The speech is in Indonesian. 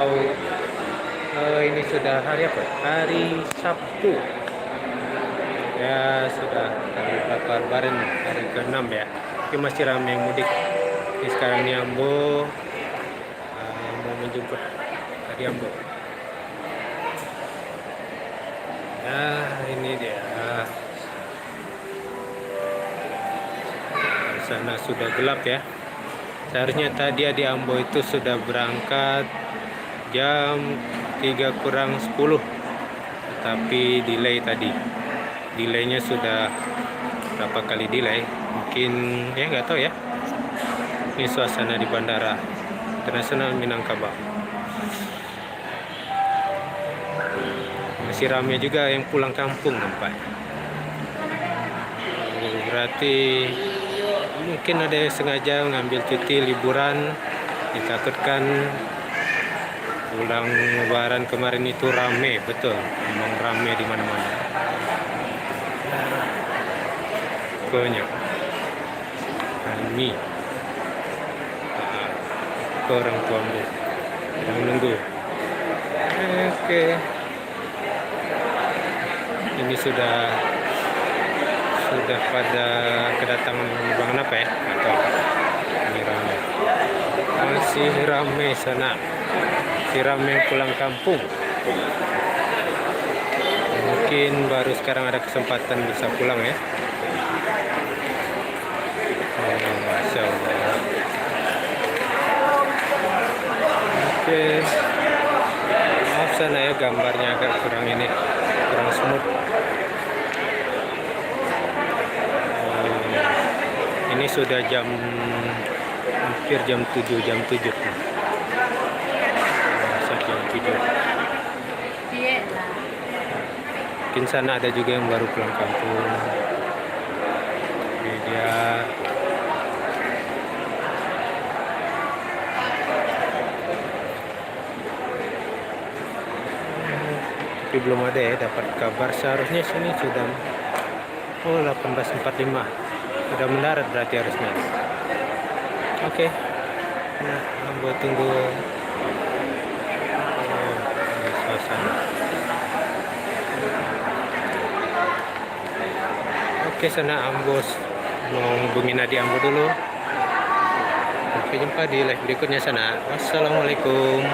Ini sudah hari apa? Hari Sabtu. Ya sudah hari berapa lebaran? Hari ke-6 ya. Tapi masih ramai yang mudik. Ini sekarang di Ambo mau menjemput dari Ambo. Nah ini dia. Di sana sudah gelap ya. Seharusnya tadi di Ambo itu sudah berangkat jam 3 kurang 10, tapi delay tadi. Delaynya sudah berapa kali delay, mungkin ya nggak tahu ya. Ini suasana di Bandara Internasional Minangkabau. Masih ramai juga yang pulang kampung nampak. Berarti mungkin ada yang sengaja mengambil cuti liburan, ditakutkan pulang lebaran kemarin itu rame, betul, memang rame di mana-mana. Banyak kami ke orang tuamu yang menunggu. Oke, ini sudah pada kedatangan Bang apa ya? Atau ini ramai, masih ramai sana, masih ramai pulang kampung. Mungkin baru sekarang ada kesempatan bisa pulang ya. Masya Allah. Oke, maaf sana ya, gambarnya agak kurang smooth. Ini sudah hampir jam 7. Jam 7. Jam 7. Mungkin sana ada juga yang baru pulang kampung. Ini dia. Tapi belum ada ya dapat kabar. Seharusnya sini sudah 18.45 sudah mendarat berarti harusnya. Oke. Nah, buat tunggu suasana. Oke, sana Ambos mau hubungin Adi Ambo dulu. Sampai jumpa di live berikutnya sana. Wassalamualaikum.